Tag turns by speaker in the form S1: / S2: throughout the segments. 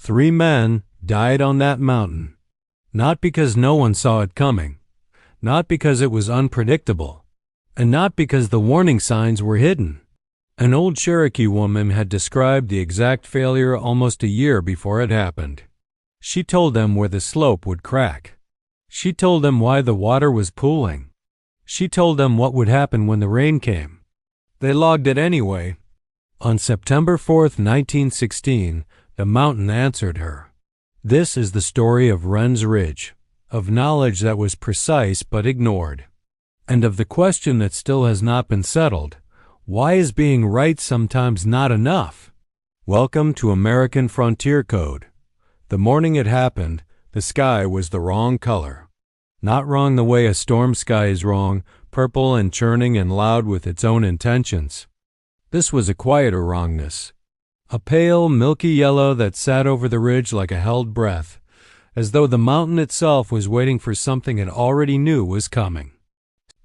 S1: 3 men died on that mountain, not because no one saw it coming, not because it was unpredictable, and not because the warning signs were hidden. An old Cherokee woman had described the exact failure almost a year before it happened. She told them where the slope would crack. She told them why the water was pooling. She told them what would happen when the rain came. They logged it anyway. On September 4th, 1916, the mountain answered her. This is the story of Wren's Ridge, of knowledge that was precise but ignored, and of the question that still has not been settled: why is being right sometimes not enough? Welcome to American Frontier Code. The morning it happened, the sky was the wrong color. Not wrong the way a storm sky is wrong, purple and churning and loud with its own intentions. This was a quieter wrongness. A pale, milky yellow that sat over the ridge like a held breath, as though the mountain itself was waiting for something it already knew was coming.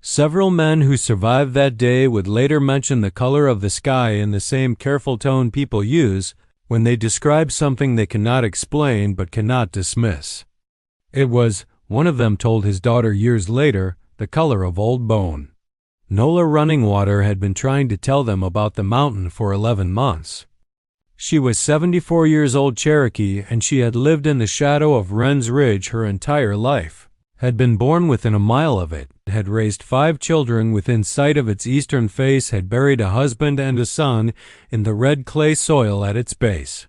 S1: Several men who survived that day would later mention the color of the sky in the same careful tone people use when they describe something they cannot explain but cannot dismiss. It was, one of them told his daughter years later, the color of old bone. Nola Runningwater had been trying to tell them about the mountain for 11 months. She was 74 years old Cherokee, and she had lived in the shadow of Wren's Ridge her entire life, had been born within a mile of it, had raised 5 children within sight of its eastern face, had buried a husband and a son in the red clay soil at its base.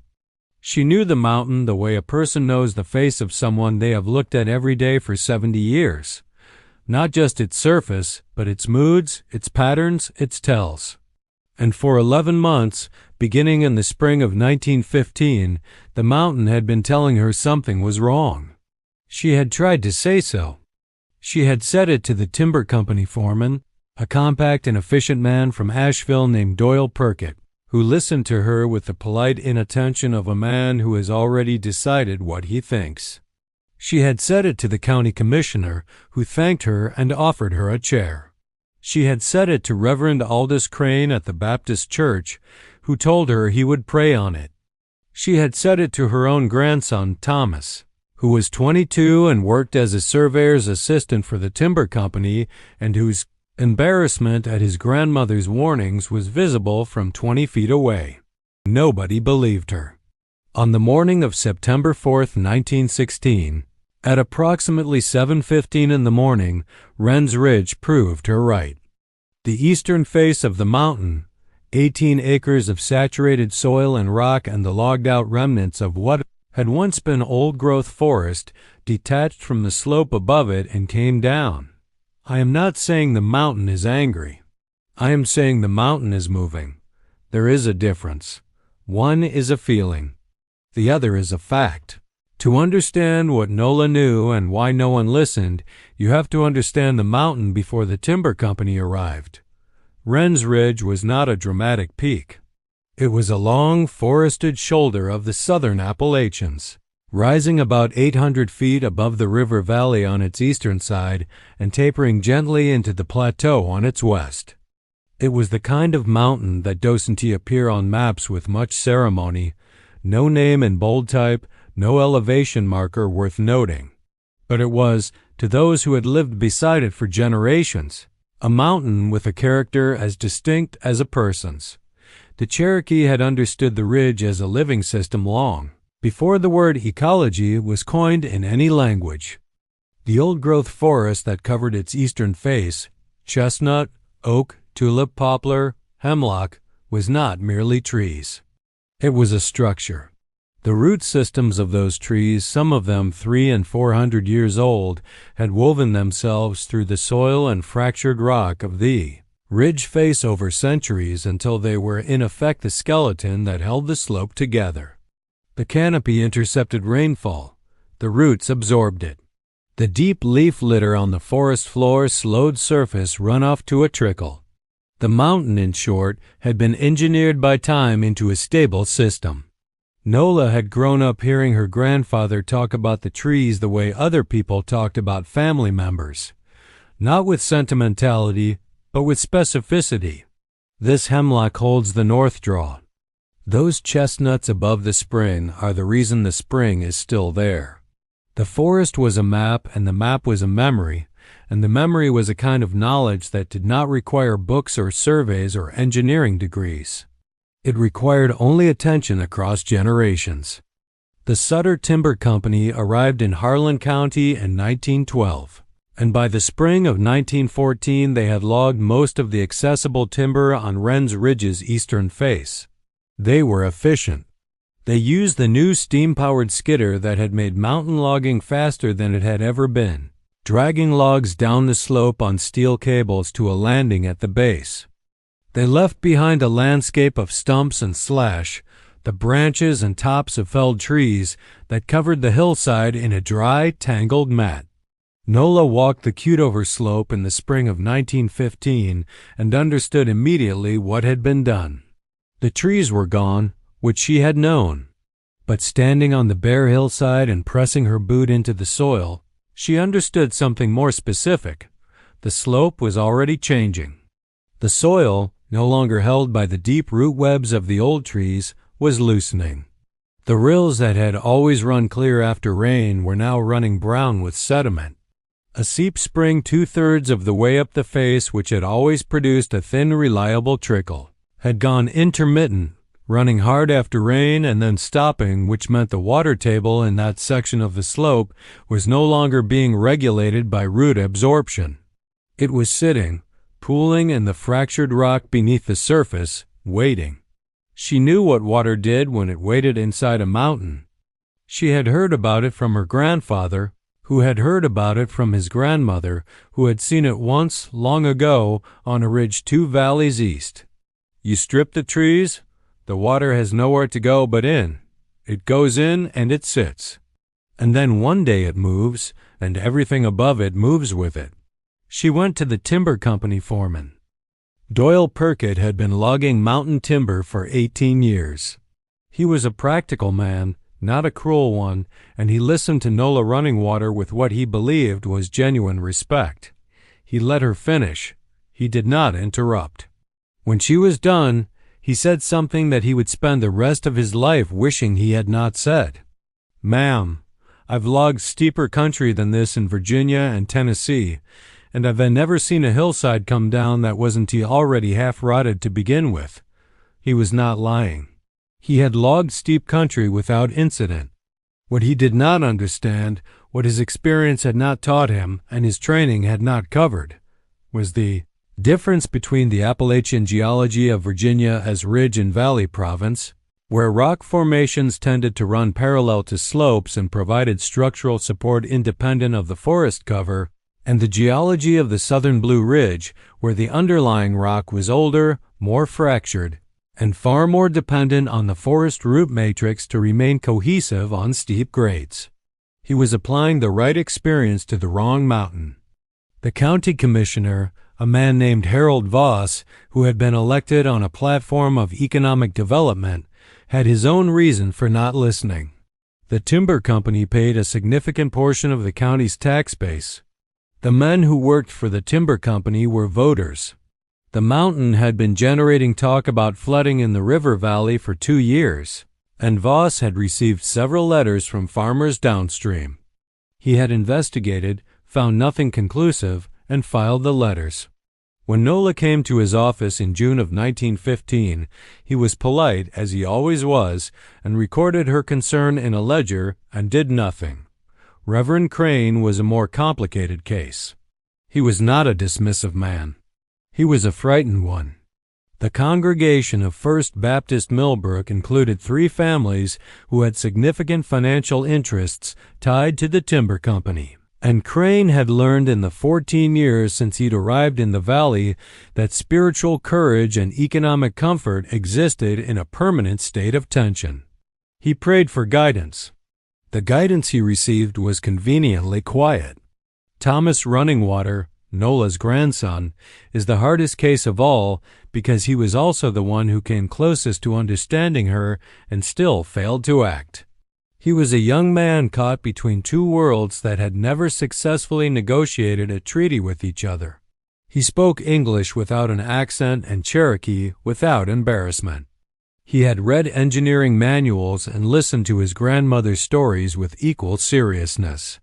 S1: She knew the mountain the way a person knows the face of someone they have looked at every day for 70 years. Not just its surface, but its moods, its patterns, its tells. And for 11 months, beginning in the spring of 1915, the mountain had been telling her something was wrong. She had tried to say so. She had said it to the timber company foreman, a compact and efficient man from Asheville named Doyle Perkett, who listened to her with the polite inattention of a man who has already decided what he thinks. She had said it to the county commissioner, who thanked her and offered her a chair. She had said it to Reverend Aldous Crane at the Baptist Church, who told her he would pray on it. She had said it to her own grandson, Thomas, who was 22 and worked as a surveyor's assistant for the timber company, and whose embarrassment at his grandmother's warnings was visible from 20 feet away. Nobody believed her. On the morning of September 4th, 1916, at approximately 7:15 in the morning, Wren's Ridge proved her right. The eastern face of the mountain, 18 acres of saturated soil and rock and the logged-out remnants of what had once been old-growth forest, detached from the slope above it and came down. I am not saying the mountain is angry. I am saying the mountain is moving. There is a difference. One is a feeling. The other is a fact. To understand what Nola knew and why no one listened, you have to understand the mountain before the timber company arrived. Wren's Ridge was not a dramatic peak. It was a long, forested shoulder of the southern Appalachians, rising about 800 feet above the river valley on its eastern side and tapering gently into the plateau on its west. It was the kind of mountain that doesn't appear on maps with much ceremony, no name in bold type, no elevation marker worth noting. But it was, to those who had lived beside it for generations, a mountain with a character as distinct as a person's. The Cherokee had understood the ridge as a living system long before the word ecology was coined in any language. The old-growth forest that covered its eastern face, chestnut, oak, tulip, poplar, hemlock, was not merely trees. It was a structure. The root systems of those trees, some of them 300 and 400 years old, had woven themselves through the soil and fractured rock of the ridge face over centuries until they were in effect the skeleton that held the slope together. The canopy intercepted rainfall. The roots absorbed it. The deep leaf litter on the forest floor slowed surface runoff to a trickle. The mountain, in short, had been engineered by time into a stable system. Nola had grown up hearing her grandfather talk about the trees the way other people talked about family members, not with sentimentality, but with specificity. This hemlock holds the north draw. Those chestnuts above the spring are the reason the spring is still there. The forest was a map, and the map was a memory, and the memory was a kind of knowledge that did not require books or surveys or engineering degrees. It required only attention across generations. The Sutter Timber Company arrived in Harlan County in 1912, and by the spring of 1914 they had logged most of the accessible timber on Wren's Ridge's eastern face. They were efficient. They used the new steam-powered skidder that had made mountain logging faster than it had ever been, dragging logs down the slope on steel cables to a landing at the base. They left behind a landscape of stumps and slash, the branches and tops of felled trees that covered the hillside in a dry, tangled mat. Nola walked the Cutover slope in the spring of 1915 and understood immediately what had been done. The trees were gone, which she had known, but standing on the bare hillside and pressing her boot into the soil, she understood something more specific. The slope was already changing. The soil, no longer held by the deep root webs of the old trees, was loosening. The rills that had always run clear after rain were now running brown with sediment. A seep spring 2/3 of the way up the face, which had always produced a thin, reliable trickle, had gone intermittent, running hard after rain and then stopping, which meant the water table in that section of the slope was no longer being regulated by root absorption. It was sitting, pooling in the fractured rock beneath the surface, waiting. She knew what water did when it waited inside a mountain. She had heard about it from her grandfather, who had heard about it from his grandmother, who had seen it once, long ago, on a ridge 2 valleys east. You strip the trees, the water has nowhere to go but in. It goes in and it sits. And then one day it moves, and everything above it moves with it. She went to the timber company foreman. Doyle Perkett had been logging mountain timber for 18 years. He was a practical man, not a cruel one, and he listened to Nola Runningwater with what he believed was genuine respect. He let her finish. He did not interrupt. When she was done, he said something that he would spend the rest of his life wishing he had not said. "Ma'am, I've logged steeper country than this in Virginia and Tennessee, and I've never seen a hillside come down that wasn't already half-rotted to begin with." He was not lying. He had logged steep country without incident. What he did not understand, what his experience had not taught him and his training had not covered, was the difference between the Appalachian geology of Virginia as ridge and valley province, where rock formations tended to run parallel to slopes and provided structural support independent of the forest cover, and the geology of the southern Blue Ridge, where the underlying rock was older, more fractured, and far more dependent on the forest root matrix to remain cohesive on steep grades. He was applying the right experience to the wrong mountain. The county commissioner, a man named Harold Voss, who had been elected on a platform of economic development, had his own reason for not listening. The timber company paid a significant portion of the county's tax base. The men who worked for the timber company were voters. The mountain had been generating talk about flooding in the river valley for 2 years, and Voss had received several letters from farmers downstream. He had investigated, found nothing conclusive, and filed the letters. When Nola came to his office in June of 1915, he was polite, as he always was, and recorded her concern in a ledger and did nothing. Reverend Crane was a more complicated case. He was not a dismissive man. He was a frightened one. The congregation of First Baptist Millbrook included 3 families who had significant financial interests tied to the timber company, and Crane had learned in the 14 years since he'd arrived in the valley that spiritual courage and economic comfort existed in a permanent state of tension. He prayed for guidance. The guidance he received was conveniently quiet. Thomas Runningwater, Nola's grandson, is the hardest case of all because he was also the one who came closest to understanding her and still failed to act. He was a young man caught between 2 worlds that had never successfully negotiated a treaty with each other. He spoke English without an accent and Cherokee without embarrassment. He had read engineering manuals and listened to his grandmother's stories with equal seriousness.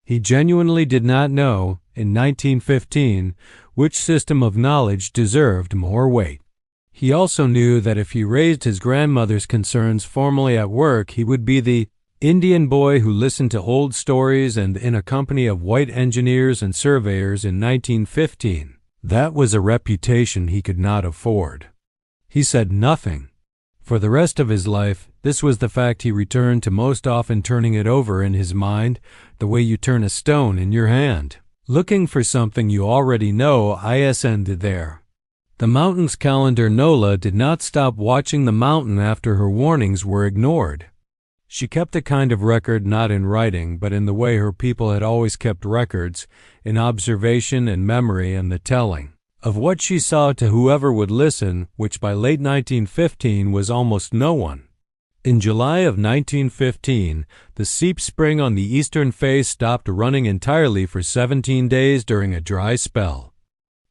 S1: He genuinely did not know, in 1915, which system of knowledge deserved more weight. He also knew that if he raised his grandmother's concerns formally at work, he would be the Indian boy who listened to old stories and in a company of white engineers and surveyors in 1915. That was a reputation he could not afford. He said nothing. For the rest of his life, this was the fact he returned to, most often turning it over in his mind the way you turn a stone in your hand. Looking for something you already know, ended there. The mountain's calendar. Nola did not stop watching the mountain after her warnings were ignored. She kept a kind of record, not in writing, but in the way her people had always kept records, in observation and memory and the telling of what she saw to whoever would listen, which by late 1915 was almost no one. In July of 1915, the seep spring on the eastern face stopped running entirely for 17 days during a dry spell.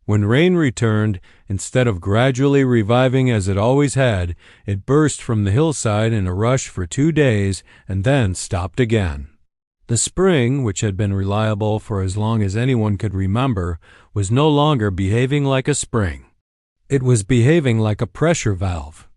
S1: When rain returned, instead of gradually reviving as it always had, it burst from the hillside in a rush for 2 days and then stopped again. The spring, which had been reliable for as long as anyone could remember, was no longer behaving like a spring. It was behaving like a pressure valve.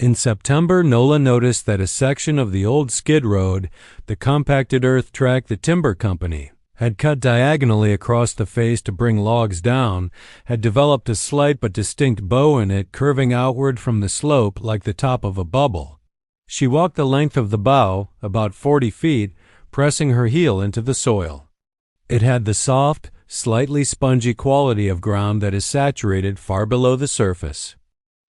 S1: In September, Nola noticed that a section of the old skid road, the compacted earth track the timber company had cut diagonally across the face to bring logs down, had developed a slight but distinct bow in it, curving outward from the slope like the top of a bubble. She walked the length of the bow, about 40 feet, pressing her heel into the soil. It had the soft, slightly spongy quality of ground that is saturated far below the surface.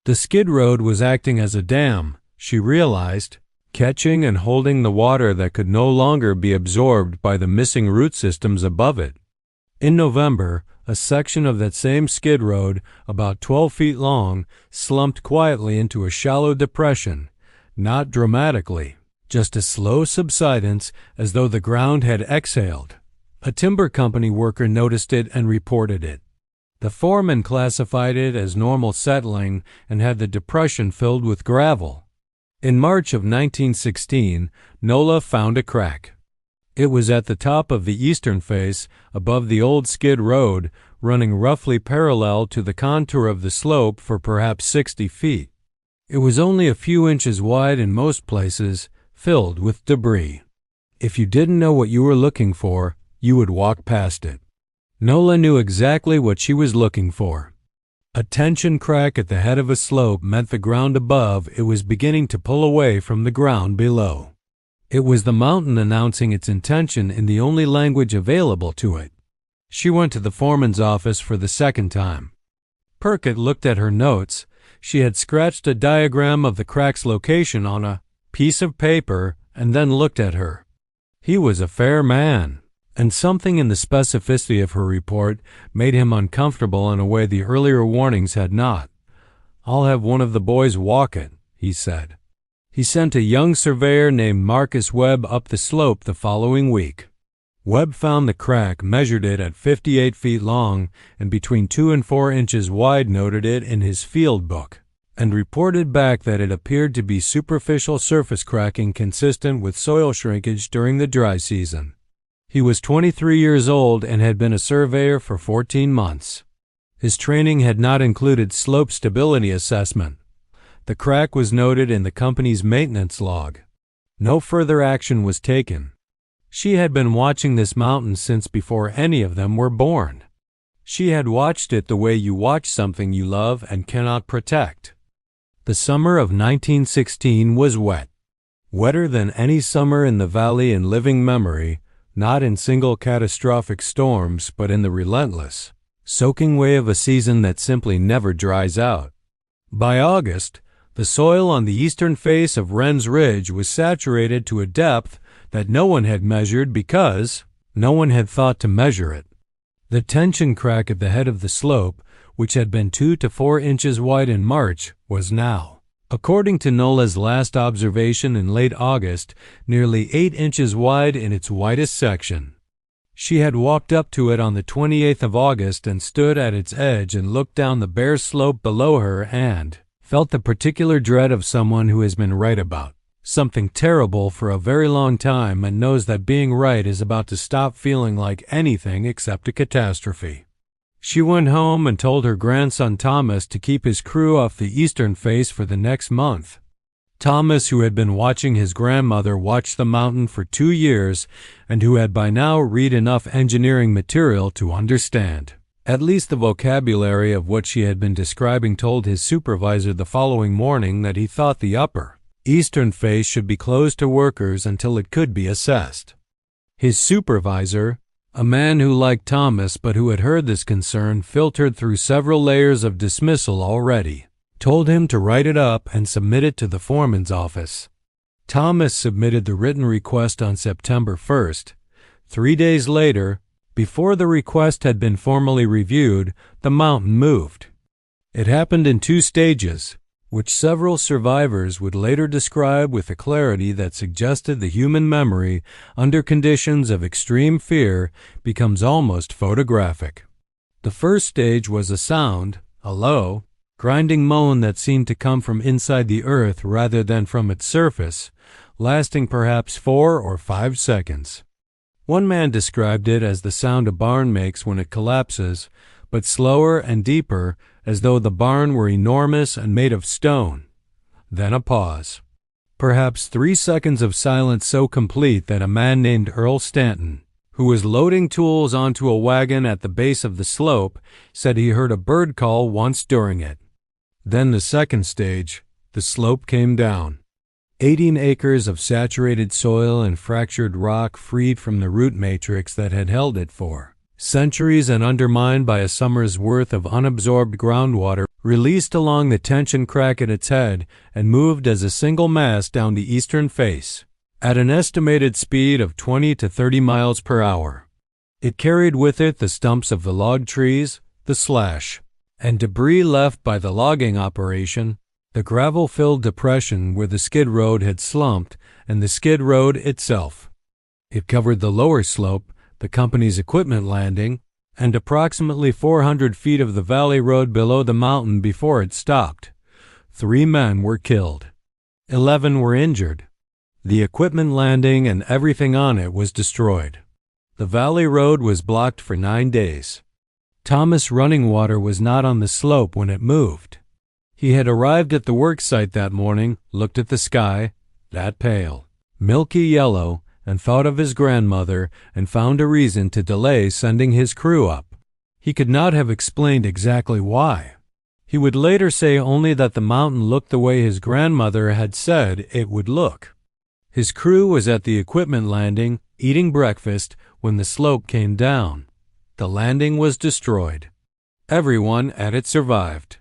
S1: The skid road was acting as a dam, she realized, catching and holding the water that could no longer be absorbed by the missing root systems above it. In November, a section of that same skid road, about 12 feet long, slumped quietly into a shallow depression, not dramatically, just a slow subsidence as though the ground had exhaled. A timber company worker noticed it and reported it. The foreman classified it as normal settling and had the depression filled with gravel. In March of 1916, Nola found a crack. It was at the top of the eastern face, above the old skid road, running roughly parallel to the contour of the slope for perhaps 60 feet. It was only a few inches wide in most places, filled with debris. If you didn't know what you were looking for, you would walk past it. Nola knew exactly what she was looking for. A tension crack at the head of a slope meant the ground above it was beginning to pull away from the ground below. It was the mountain announcing its intention in the only language available to it. She went to the foreman's office for the second time. Perkett looked at her notes. She had scratched a diagram of the crack's location on a piece of paper and then looked at her. He was a fair man, and something in the specificity of her report made him uncomfortable in a way the earlier warnings had not. "I'll have one of the boys walk it," he said. He sent a young surveyor named Marcus Webb up the slope the following week. Webb found the crack, measured it at 58 feet long and between 2 and 4 inches wide, noted it in his field book, and reported back that it appeared to be superficial surface cracking consistent with soil shrinkage during the dry season. He was 23 years old and had been a surveyor for 14 months. His training had not included slope stability assessment. The crack was noted in the company's maintenance log. No further action was taken. She had been watching this mountain since before any of them were born. She had watched it the way you watch something you love and cannot protect. The summer of 1916 was wet. Wetter than any summer in the valley in living memory, not in single catastrophic storms, but in the relentless, soaking way of a season that simply never dries out. By August, the soil on the eastern face of Wren's Ridge was saturated to a depth that no one had measured because no one had thought to measure it. The tension crack at the head of the slope, which had been 2 to 4 inches wide in March, was now, according to Nola's last observation in late August, nearly 8 inches wide in its widest section. She had walked up to it on the 28th of August and stood at its edge and looked down the bare slope below her and, felt the particular dread of someone who has been right about something terrible for a very long time and knows that being right is about to stop feeling like anything except a catastrophe. She went home and told her grandson Thomas to keep his crew off the eastern face for the next month. Thomas, who had been watching his grandmother watch the mountain for 2 years and who had by now read enough engineering material to understand at least the vocabulary of what she had been describing, told his supervisor the following morning that he thought the upper eastern face should be closed to workers until it could be assessed. His supervisor, a man who liked Thomas but who had heard this concern filtered through several layers of dismissal already, told him to write it up and submit it to the foreman's office. Thomas submitted the written request on September 1st. 3 days later, before the request had been formally reviewed, the mountain moved. It happened in 2 stages, which several survivors would later describe with a clarity that suggested the human memory, under conditions of extreme fear, becomes almost photographic. The first stage was a sound, a low, grinding moan that seemed to come from inside the earth rather than from its surface, lasting perhaps 4 or 5 seconds. One man described it as the sound a barn makes when it collapses, but slower and deeper, as though the barn were enormous and made of stone. Then a pause. Perhaps 3 seconds of silence so complete that a man named Earl Stanton, who was loading tools onto a wagon at the base of the slope, said he heard a bird call once during it. Then the second stage, the slope came down. 18 acres of saturated soil and fractured rock freed from the root matrix that had held it for centuries and undermined by a summer's worth of unabsorbed groundwater, released along the tension crack at its head and moved as a single mass down the eastern face, at an estimated speed of 20 to 30 miles per hour. It carried with it the stumps of the log trees, the slash, and debris left by the logging operation, the gravel-filled depression where the skid road had slumped, and the skid road itself. It covered the lower slope, the company's equipment landing, and approximately 400 feet of the valley road below the mountain before it stopped. 3 men were killed. 11 were injured. The equipment landing and everything on it was destroyed. The valley road was blocked for 9 days. Thomas Runningwater was not on the slope when it moved. He had arrived at the work site that morning, looked at the sky, that pale, milky yellow, and thought of his grandmother and found a reason to delay sending his crew up. He could not have explained exactly why. He would later say only that the mountain looked the way his grandmother had said it would look. His crew was at the equipment landing, eating breakfast, when the slope came down. The landing was destroyed. Everyone at it survived.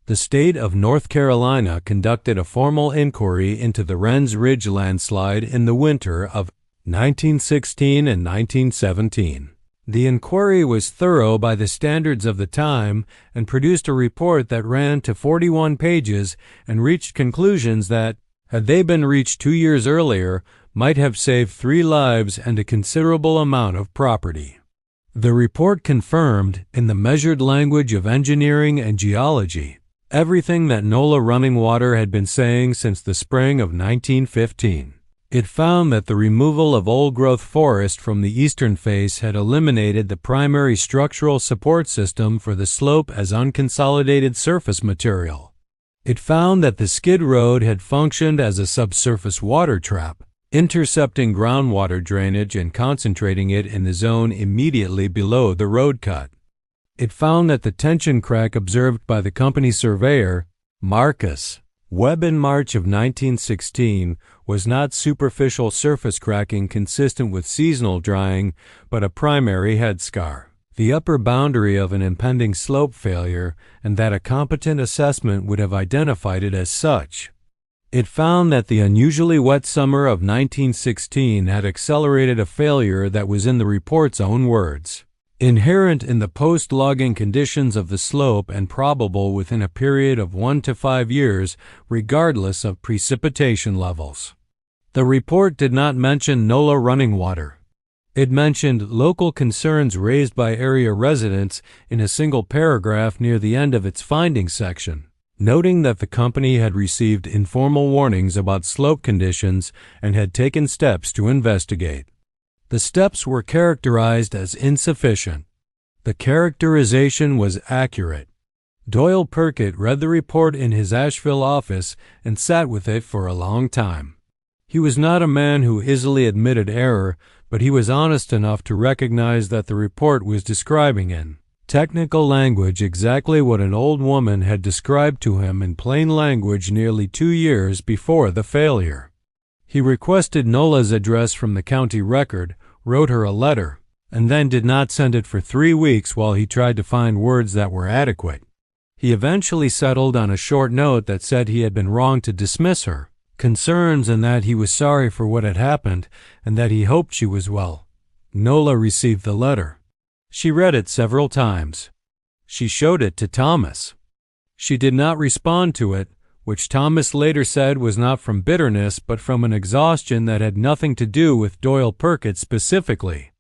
S1: The state of North Carolina conducted a formal inquiry into the Wren's Ridge landslide in the winter of 1916 and 1917. The inquiry was thorough by the standards of the time and produced a report that ran to 41 pages and reached conclusions that, had they been reached 2 years earlier, might have saved 3 lives and a considerable amount of property. The report confirmed, in the measured language of engineering and geology, everything that Nola Runningwater had been saying since the spring of 1915. It found that the removal of old-growth forest from the eastern face had eliminated the primary structural support system for the slope as unconsolidated surface material. It found that the skid road had functioned as a subsurface water trap, intercepting groundwater drainage and concentrating it in the zone immediately below the road cut. It found that the tension crack observed by the company surveyor, Marcus Webb, in March of 1916 was not superficial surface cracking consistent with seasonal drying, but a primary head scar, the upper boundary of an impending slope failure, and that a competent assessment would have identified it as such. It found that the unusually wet summer of 1916 had accelerated a failure that was, in the report's own words, inherent in the post-logging conditions of the slope and probable within a period of 1 to 5 years, regardless of precipitation levels. The report did not mention Nola Runningwater. It mentioned local concerns raised by area residents in a single paragraph near the end of its findings section. noting that the company had received informal warnings about slope conditions and had taken steps to investigate. The steps were characterized as insufficient. The characterization was accurate. Doyle Perkett read the report in his Asheville office and sat with it for a long time. He was not a man who easily admitted error, but he was honest enough to recognize that the report was describing in technical language exactly what an old woman had described to him in plain language nearly 2 years before the failure. He requested Nola's address from the county record, wrote her a letter, and then did not send it for 3 weeks while he tried to find words that were adequate. He eventually settled on a short note that said he had been wrong to dismiss her concerns and that he was sorry for what had happened and that he hoped she was well. Nola received the letter. She read it several times. She showed it to Thomas. She did not respond to it, which Thomas later said was not from bitterness but from an exhaustion that had nothing to do with Doyle Perkett specifically.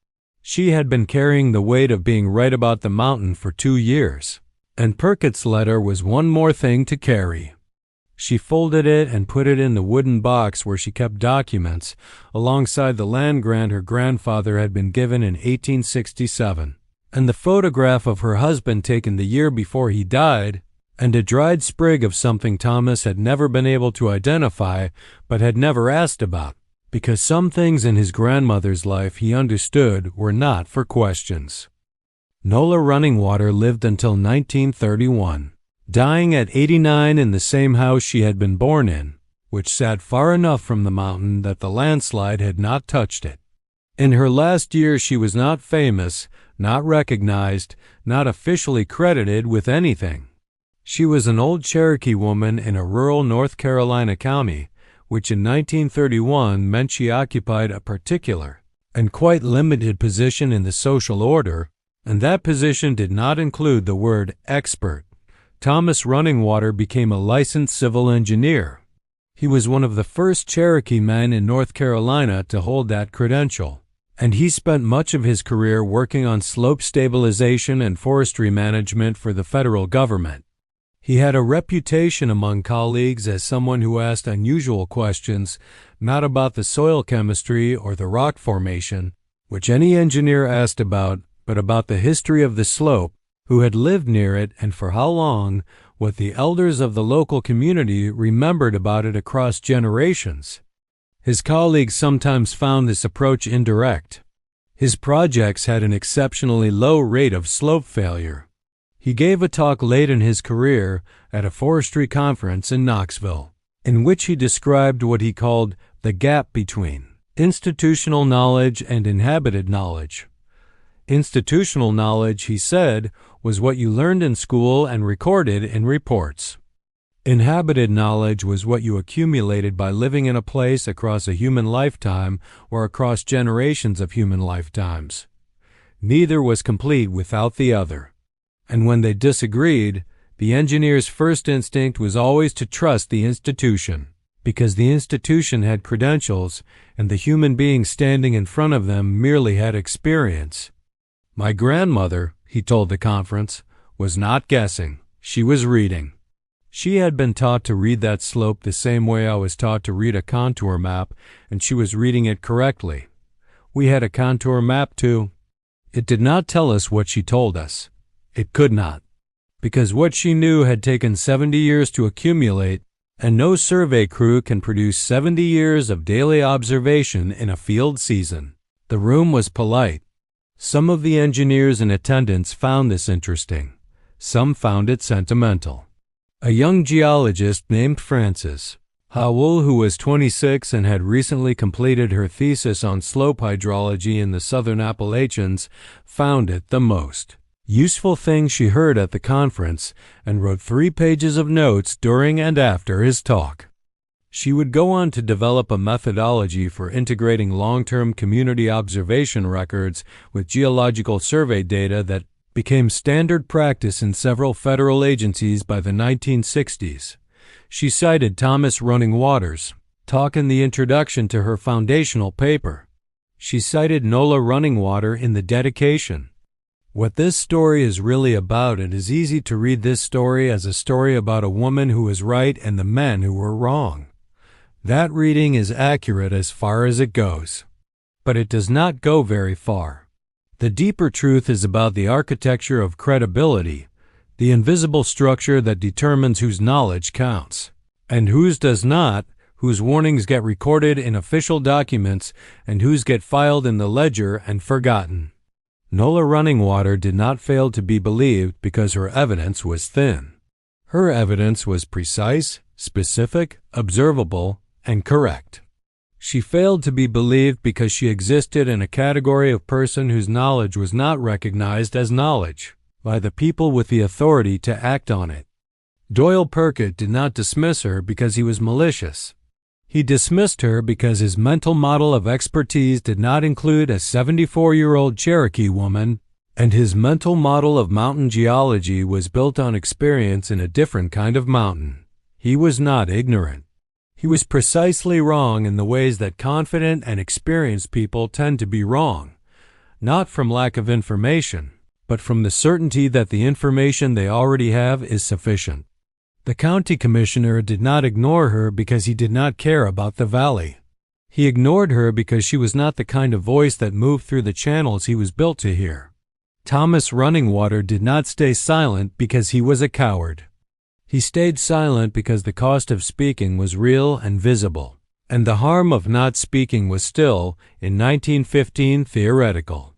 S1: She had been carrying the weight of being right about the mountain for 2 years, and Perkett's letter was one more thing to carry. She folded it and put it in the wooden box where she kept documents, alongside the land grant her grandfather had been given in 1867, and the photograph of her husband taken the year before he died, and a dried sprig of something Thomas had never been able to identify but had never asked about, because some things in his grandmother's life he understood were not for questions. Nola Runningwater lived until 1931, dying at 89 in the same house she had been born in, which sat far enough from the mountain that the landslide had not touched it. In her last year she was not famous, not recognized, not officially credited with anything. She was an old Cherokee woman in a rural North Carolina county, which in 1931 meant she occupied a particular and quite limited position in the social order, and that position did not include the word expert. Thomas Runningwater became a licensed civil engineer. He was one of the first Cherokee men in North Carolina to hold that credential, and he spent much of his career working on slope stabilization and forestry management for the federal government. He had a reputation among colleagues as someone who asked unusual questions, not about the soil chemistry or the rock formation, which any engineer asked about, but about the history of the slope, who had lived near it and for how long, what the elders of the local community remembered about it across generations. His colleagues sometimes found this approach indirect. His projects had an exceptionally low rate of slope failure. He gave a talk late in his career at a forestry conference in Knoxville, in which he described what he called the gap between institutional knowledge and inhabited knowledge. Institutional knowledge, he said, was what you learned in school and recorded in reports. Inhabited knowledge was what you accumulated by living in a place across a human lifetime or across generations of human lifetimes. Neither was complete without the other. And when they disagreed, the engineer's first instinct was always to trust the institution, because the institution had credentials and the human being standing in front of them merely had experience. My grandmother, he told the conference, was not guessing. She was reading. She had been taught to read that slope the same way I was taught to read a contour map, and she was reading it correctly. We had a contour map too. It did not tell us what she told us. It could not, because what she knew had taken 70 years to accumulate, and no survey crew can produce 70 years of daily observation in a field season. The room was polite. Some of the engineers in attendance found this interesting. Some found it sentimental. A young geologist named Frances Howell, who was 26 and had recently completed her thesis on slope hydrology in the southern Appalachians, found it the most useful thing she heard at the conference and wrote 3 pages of notes during and after his talk. She would go on to develop a methodology for integrating long-term community observation records with geological survey data that became standard practice in several federal agencies by the 1960s. She cited Thomas Runningwater's talk in the introduction to her foundational paper. She cited Nola Runningwater in the dedication. What this story is really about, it is easy to read this story as a story about a woman who was right and the men who were wrong. That reading is accurate as far as it goes. But it does not go very far. The deeper truth is about the architecture of credibility, the invisible structure that determines whose knowledge counts, and whose does not, whose warnings get recorded in official documents, and whose get filed in the ledger and forgotten. Nola Runningwater did not fail to be believed because her evidence was thin. Her evidence was precise, specific, observable, and correct. She failed to be believed because she existed in a category of person whose knowledge was not recognized as knowledge by the people with the authority to act on it. Doyle Perkett did not dismiss her because he was malicious. He dismissed her because his mental model of expertise did not include a 74-year-old Cherokee woman, and his mental model of mountain geology was built on experience in a different kind of mountain. He was not ignorant. He was precisely wrong in the ways that confident and experienced people tend to be wrong, not from lack of information, but from the certainty that the information they already have is sufficient. The county commissioner did not ignore her because he did not care about the valley. He ignored her because she was not the kind of voice that moved through the channels he was built to hear. Thomas Runningwater did not stay silent because he was a coward. He stayed silent because the cost of speaking was real and visible, and the harm of not speaking was still, in 1915, theoretical.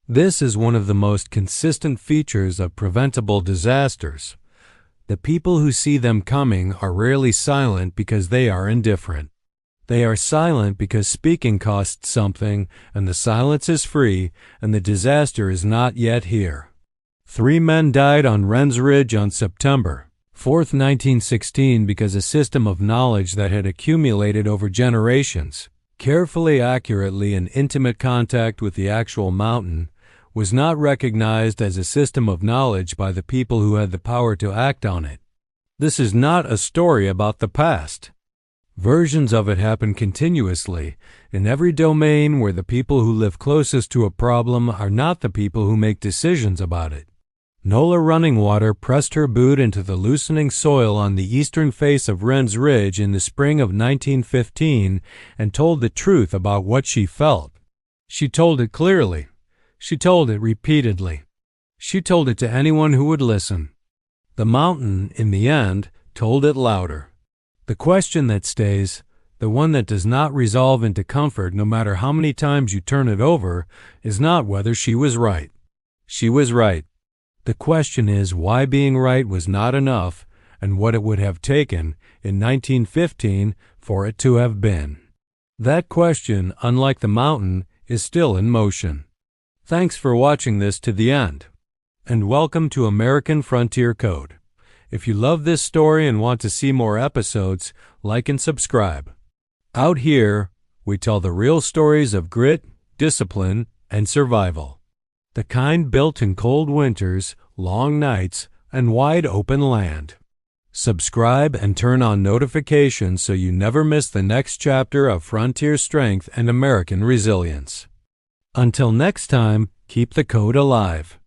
S1: This is one of the most consistent features of preventable disasters. The people who see them coming are rarely silent because they are indifferent. They are silent because speaking costs something, and the silence is free, and the disaster is not yet here. 3 men died on Wren's Ridge on September 4th, 1916 because a system of knowledge that had accumulated over generations, carefully, accurately, in intimate contact with the actual mountain, was not recognized as a system of knowledge by the people who had the power to act on it. This is not a story about the past. Versions of it happen continuously in every domain where the people who live closest to a problem are not the people who make decisions about it. Nola Runningwater pressed her boot into the loosening soil on the eastern face of Wren's Ridge in the spring of 1915 and told the truth about what she felt. She told it clearly. She told it repeatedly. She told it to anyone who would listen. The mountain, in the end, told it louder. The question that stays, the one that does not resolve into comfort no matter how many times you turn it over, is not whether she was right. She was right. The question is why being right was not enough and what it would have taken in 1915 for it to have been. That question, unlike the mountain, is still in motion. Thanks for watching this to the end, and welcome to American Frontier Code. If you love this story and want to see more episodes, like and subscribe. Out here, we tell the real stories of grit, discipline, and survival. The kind built in cold winters, long nights, and wide open land. Subscribe and turn on notifications so you never miss the next chapter of Frontier Strength and American Resilience. Until next time, keep the code alive.